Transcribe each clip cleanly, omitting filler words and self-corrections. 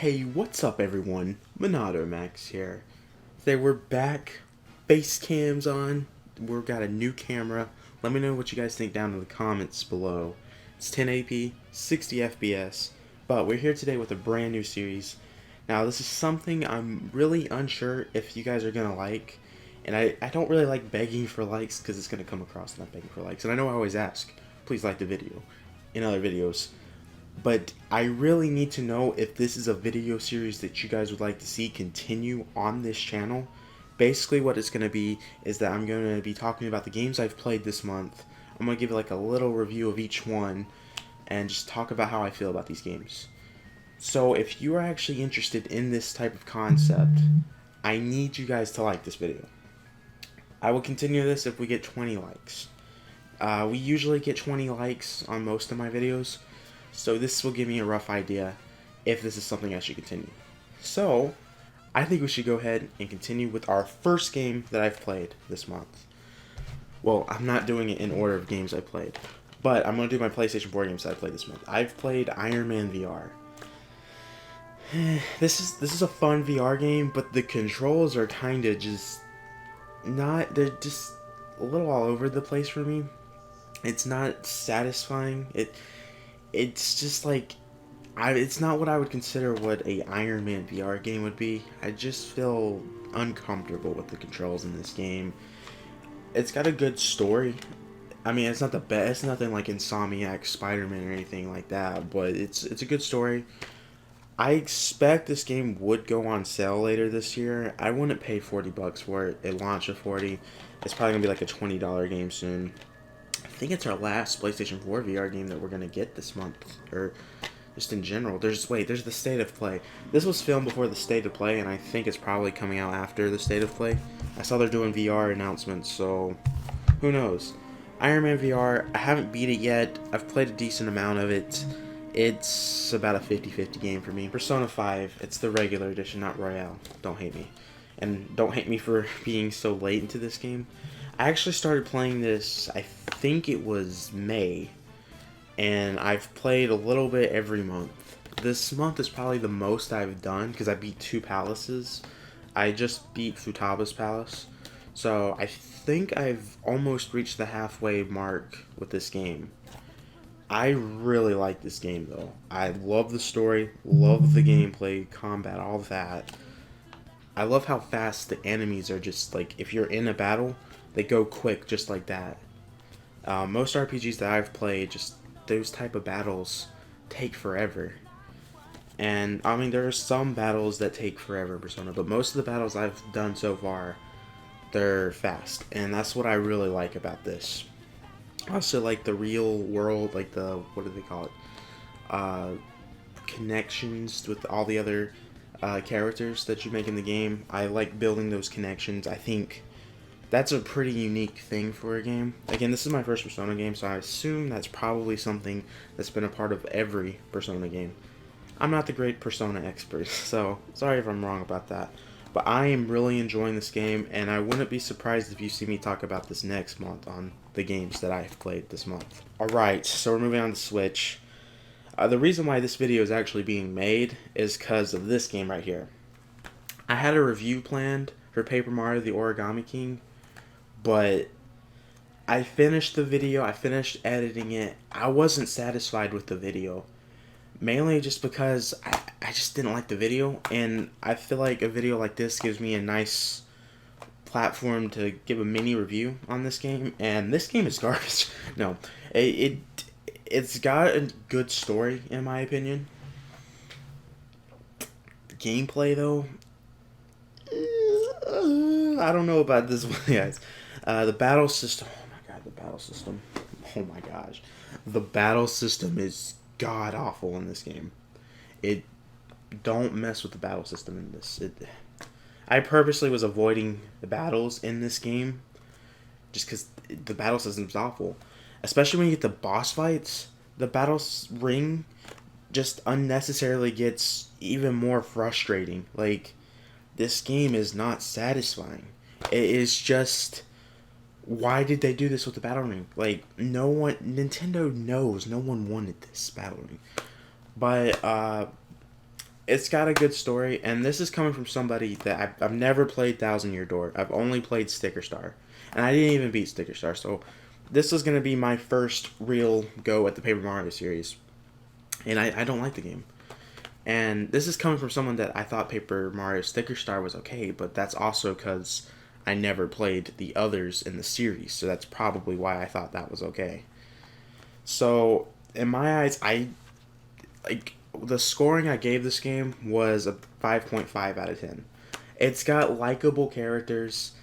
Hey, what's up everyone? MonadoMax here. Today we're back, face cams on, we've got a new camera. Let me know what you guys think down in the comments below. It's 1080p, 60 FPS, but we're here today with a brand new series. Now this is something I'm really unsure if you guys are going to like, and I don't really like begging for likes because it's going to come across not begging for likes, and I know I always ask, please like the video in other videos. But I really need to know if this is a video series that you guys would like to see continue on this channel. Basically what it's going to be is that I'm going to be talking about the games I've played this month. I'm going to give like a little review of each one and just talk about how I feel about these games. So if you are actually interested in this type of concept, I need you guys to like this video. I will continue this if we get 20 likes. We usually get 20 likes on most of my videos. So this will give me a rough idea if this is something I should continue. So, I think we should go ahead and continue with our first game that I've played this month. Well, I'm not doing it in order of games I played, but I'm going to do my PlayStation 4 games that I played this month. I've played Iron Man VR. This is a fun VR game, but the controls are kind of just they're just a little all over the place for me. It's not satisfying. It's just like, it's not what I would consider what a Iron Man VR game would be. I just feel uncomfortable with the controls in this game. It's got a good story. I mean, it's not the best. It's nothing like Insomniac, Spider-Man, or anything like that. But it's a good story. I expect this game would go on sale later this year. I wouldn't pay $40 for it. It launched at $40. It's probably gonna be like a $20 game soon. I think it's our last PlayStation 4 VR game that we're going to get this month, or just in general. There's the State of Play. This was filmed before the State of Play, and I think it's probably coming out after the State of Play. I saw they're doing VR announcements, so who knows. Iron Man VR, I haven't beat it yet. I've played a decent amount of it. It's about a 50-50 game for me. Persona 5, it's the regular edition, not Royale. Don't hate me. And don't hate me for being so late into this game. I actually started playing this, I think it was May, and I've played a little bit every month. This month is probably the most I've done, because I beat 2 palaces. I just beat Futaba's palace, so I think I've almost reached the halfway mark with this game. I really like this game, though. I love the story, love the gameplay, combat, all of that. I love how fast the enemies are just, like, if you're in a battle, they go quick just like that. Most RPGs that I've played, just those type of battles take forever. And, I mean, there are some battles that take forever in Persona, but most of the battles I've done so far, they're fast. And that's what I really like about this. Also, like, the real world, like the, what do they call it? Connections with all the other characters that you make in the game. I like building those connections. I think that's a pretty unique thing for a game. Again, this is my first Persona game, so I assume that's probably something that's been a part of every Persona game. I'm not the great Persona expert, so sorry if I'm wrong about that. But I am really enjoying this game, and I wouldn't be surprised if you see me talk about this next month on the games that I've played this month. Alright, so we're moving on to Switch. The reason why this video is actually being made is because of this game right here. I had a review planned for Paper Mario the Origami King, but I finished the video, I finished editing it. I wasn't satisfied with the video. Mainly just because I just didn't like the video, and I feel like a video like this gives me a nice platform to give a mini review on this game, and this game is garbage. No, it's got a good story in my opinion. Gameplay though, I don't know about this one, guys. The battle system, oh my god, the battle system, oh my gosh. The battle system is god awful in this game. Don't mess with the battle system in this. I purposely was avoiding the battles in this game just because the battle system's awful. Especially when you get the boss fights, the battle ring just unnecessarily gets even more frustrating. Like, this game is not satisfying. It is just, why did they do this with the battle ring? Like, Nintendo knows no one wanted this battle ring. But It's got a good story, and this is coming from somebody that I've never played Thousand Year Door. I've only played Sticker Star, and I didn't even beat Sticker Star. So this is going to be my first real go at the Paper Mario series, and I don't like the game. And this is coming from someone that I thought Paper Mario Sticker Star was okay, but that's also because I never played the others in the series, so that's probably why I thought that was okay. So in my eyes, I like the scoring I gave this game was a 5.5 out of 10. It's got likable characters,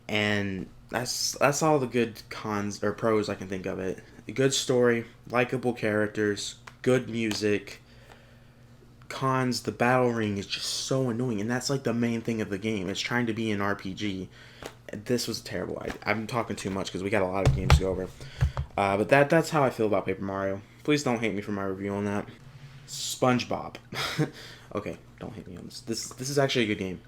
and that's all the good cons or pros I can think of it. A good story, likable characters, good music. Cons, the battle ring is just so annoying, and that's like the main thing of the game. It's trying to be an RPG. This was terrible. I'm talking too much because we got a lot of games to go over. But that's how I feel about Paper Mario. Please don't hate me for my review on that. SpongeBob. Okay, don't hate me on this. This is actually a good game.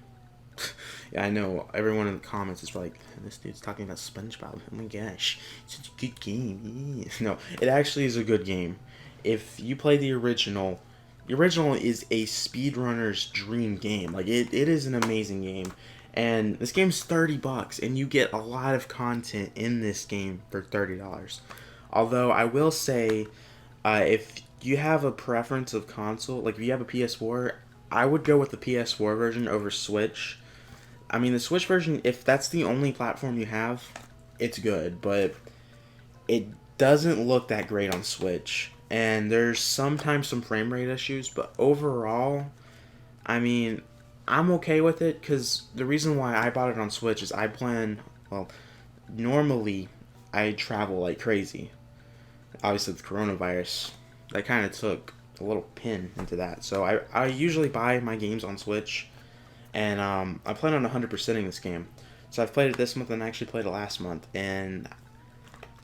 Yeah, I know. Everyone in the comments is like, this dude's talking about SpongeBob. Oh my gosh, such a good game. No, it actually is a good game. If you play the original is a speedrunner's dream game. Like, it is an amazing game. And this game's $30, and you get a lot of content in this game for $30. Although, I will say, if you have a preference of console, like if you have a PS4, I would go with the PS4 version over Switch. I mean, the Switch version, if that's the only platform you have, it's good, but it doesn't look that great on Switch. And there's sometimes some frame rate issues, but overall, I mean, I'm okay with it because the reason why I bought it on Switch is I plan, well, normally I travel like crazy. Obviously, with coronavirus, that kind of took a little pin into that. So I usually buy my games on Switch, and I plan on 100%ing this game. So I've played it this month and I actually played it last month, and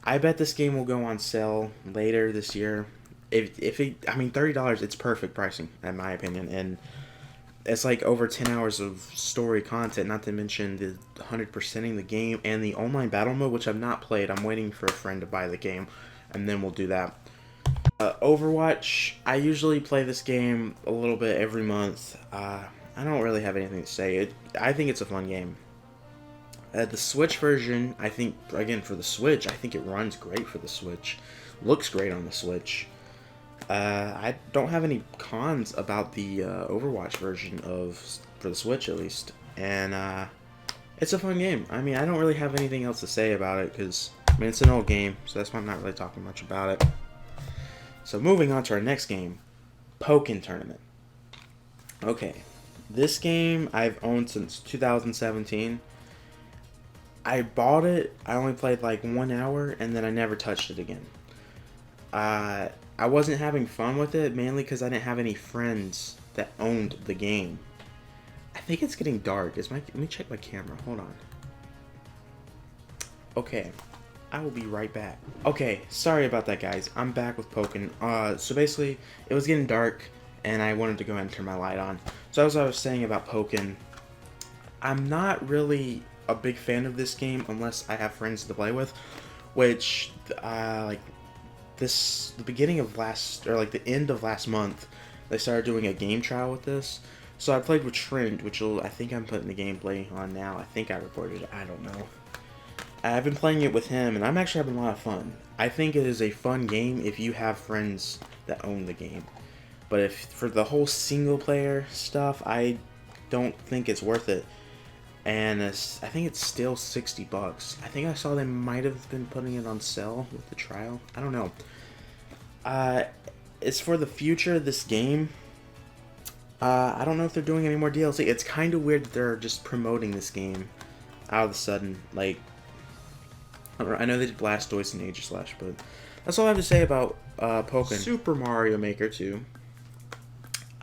I bet this game will go on sale later this year. If it, I mean, $30, it's perfect pricing in my opinion, and it's like over 10 hours of story content, not to mention the 100%ing the game and the online battle mode, which I've not played. I'm waiting for a friend to buy the game, and then we'll do that. Overwatch, I usually play this game a little bit every month. I don't really have anything to say. I think it's a fun game. The Switch version, I think, again, for the Switch, I think it runs great for the Switch. Looks great on the Switch. I don't have any cons about the Overwatch version for the Switch, at least. And it's a fun game. I mean, I don't really have anything else to say about it, because, I mean, it's an old game, so that's why I'm not really talking much about it. So moving on to our next game, Pokken Tournament. Okay, this game I've owned since 2017. I bought it, I only played like 1 hour, and then I never touched it again. I wasn't having fun with it, mainly because I didn't have any friends that owned the game. I think it's getting dark. Let me check my camera, hold on. Okay, I will be right back. Okay, sorry about that, guys. I'm back with Pokken. So basically, it was getting dark, and I wanted to go ahead and turn my light on. So as I was saying about Pokken, I'm not really a big fan of this game unless I have friends to play with, which, like, the beginning of the end of last month, they started doing a game trial with this. So I played with Trent, I think I'm putting the gameplay on now. I think I recorded it, I don't know. I've been playing it with him, and I'm actually having a lot of fun. I think it is a fun game if you have friends that own the game. But if for the whole single player stuff, I don't think it's worth it. And I think it's still $60. I think I saw they might have been putting it on sale with the trial. I don't know. As for the future of this game, I don't know if they're doing any more DLC. It's kind of weird that they're just promoting this game out of the sudden. Like, I know they did Blastoise and Aegislash, but that's all I have to say about Pokken. Super Mario Maker 2.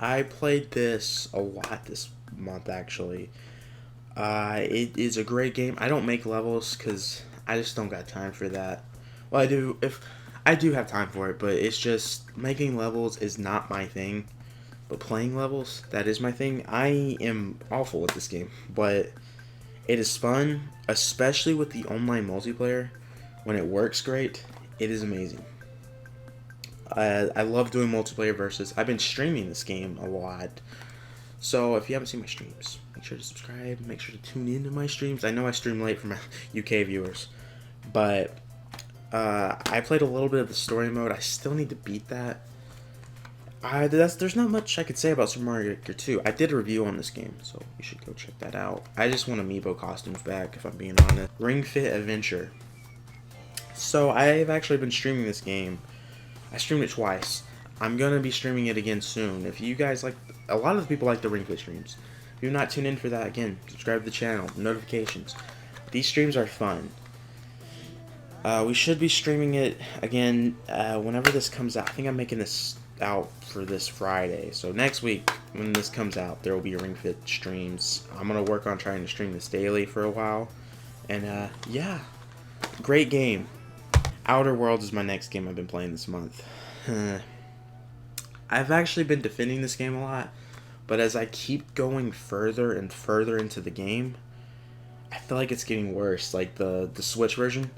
I played this a lot this month, actually. It is a great game. I don't make levels because I just don't got time for that. Well, I do have time for it, but it's just making levels is not my thing. But playing levels, that is my thing. I am awful with this game, but it is fun, especially with the online multiplayer. When it works great, it is amazing. I love doing multiplayer versus. I've been streaming this game a lot. So if you haven't seen my streams, make sure to subscribe. Make sure to tune into my streams. I know I stream late for my UK viewers. But I played a little bit of the story mode. I still need to beat that. There's not much I could say about Super Mario Maker 2. I did a review on this game, so you should go check that out. I just want amiibo costumes back, if I'm being honest. Ringfit Adventure. So I've actually been streaming this game. I streamed it twice. I'm gonna be streaming it again soon. If you guys like, a lot of the people like the Ringfit streams. If you're not tuned in for that, again, subscribe to the channel, notifications. These streams are fun. We should be streaming it again whenever this comes out. I think I'm making this out for this Friday. So next week, when this comes out, there will be Ringfit streams. I'm going to work on trying to stream this daily for a while. And yeah, great game. Outer Worlds is my next game I've been playing this month. I've actually been defending this game a lot, but as I keep going further and further into the game, I feel like it's getting worse. Like the Switch version.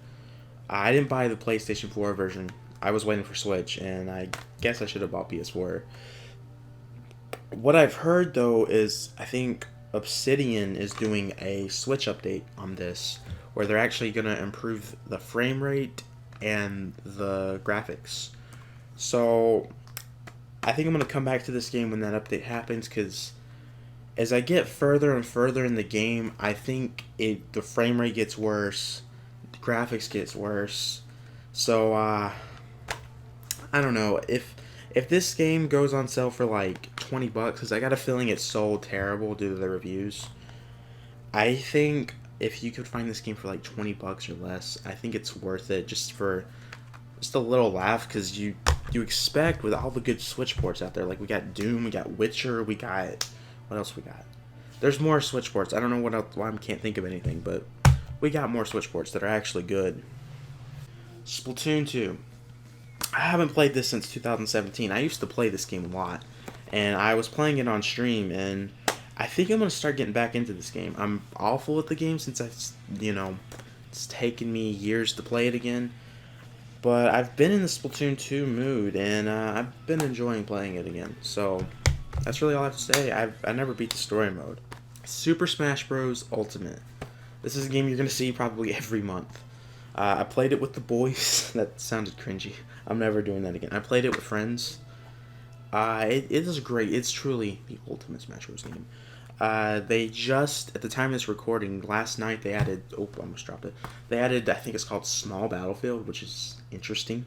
I didn't buy the PlayStation 4 version. I was waiting for Switch, and I guess I should have bought PS4. What I've heard, though, is I think Obsidian is doing a Switch update on this, where they're actually going to improve the frame rate and the graphics. So I think I'm going to come back to this game when that update happens, because as I get further and further in the game, I think the frame rate gets worse, the graphics gets worse. So I don't know, if this game goes on sale for like $20, because I got a feeling it's so terrible due to the reviews, I think if you could find this game for like $20 or less, I think it's worth it just for just a little laugh, because you expect with all the good Switch ports out there, like we got Doom, we got Witcher, we got, what else we got? There's more Switch ports. I don't know what else, why I can't think of anything, but we got more Switch ports that are actually good. Splatoon 2. I haven't played this since 2017. I used to play this game a lot, and I was playing it on stream, and I think I'm going to start getting back into this game. I'm awful at the game since it's taken me years to play it again, but I've been in the Splatoon 2 mood, and I've been enjoying playing it again, so that's really all I have to say. I never beat the story mode. Super Smash Bros. Ultimate. This is a game you're going to see probably every month. I played it with the boys. That sounded cringy. I'm never doing that again. I played it with friends. It is great. It's truly the ultimate Smash Bros. Game. They just, at the time of this recording, last night they added, oh, I almost dropped it. They added, I think it's called Small Battlefield, which is interesting.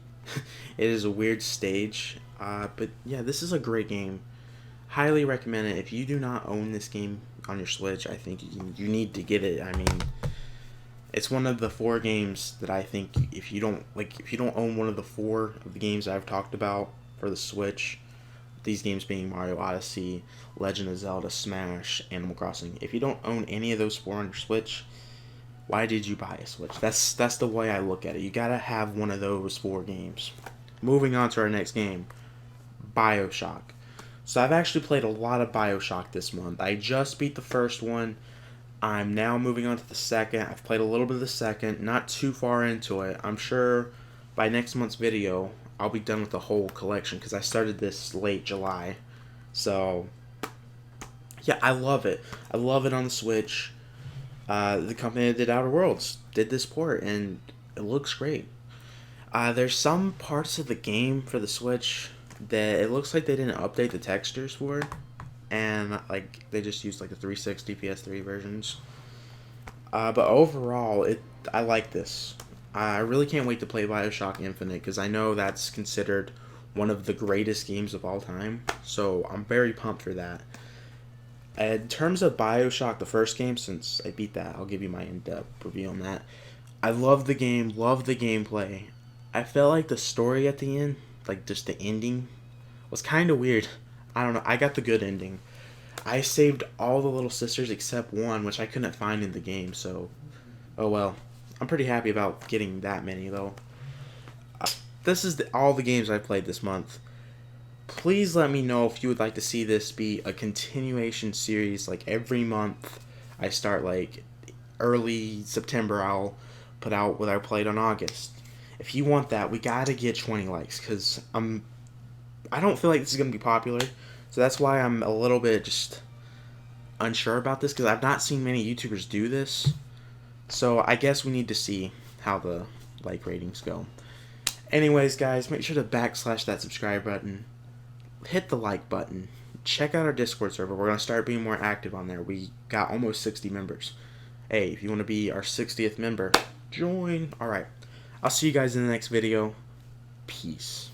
It is a weird stage. But yeah, this is a great game. Highly recommend it. If you do not own this game on your Switch, I think you need to get it. I mean, it's one of the 4 games that I think if you don't own one of the 4 of the games I've talked about for the Switch, these games being Mario Odyssey, Legend of Zelda, Smash, Animal Crossing, if you don't own any of those 4 on your Switch, why did you buy a Switch? That's the way I look at it. You gotta have one of those 4 games. Moving on to our next game, Bioshock. So I've actually played a lot of Bioshock this month. I just beat the first one. I'm now moving on to the second. I've played a little bit of the second, not too far into it. I'm sure by next month's video, I'll be done with the whole collection, because I started this late July. So, yeah, I love it. I love it on the Switch. The company that did Outer Worlds did this port, and it looks great. There's some parts of the game for the Switch that it looks like they didn't update the textures for, and like they just used like the 360 PS3 versions. But overall, I like this. I really can't wait to play Bioshock Infinite, because I know that's considered one of the greatest games of all time. So I'm very pumped for that. In terms of Bioshock, the first game, since I beat that, I'll give you my in-depth review on that. I love the game, love the gameplay. I felt like the story at the end, like just the ending, was kind of weird. I don't know, I got the good ending. I saved all the little sisters except one, which I couldn't find in the game, so oh well. I'm pretty happy about getting that many, though. This is all the games I've played this month. Please let me know if you would like to see this be a continuation series, like every month. I start like early September, I'll put out what I played on August. If you want that, we gotta get 20 likes, because I'm I don't feel like this is going to be popular. So that's why I'm a little bit just unsure about this, because I've not seen many YouTubers do this. So I guess we need to see how the like ratings go. Anyways, guys, make sure to backslash that subscribe button. Hit the like button. Check out our Discord server. We're going to start being more active on there. We got almost 60 members. Hey, if you want to be our 60th member, join. Alright. I'll see you guys in the next video. Peace.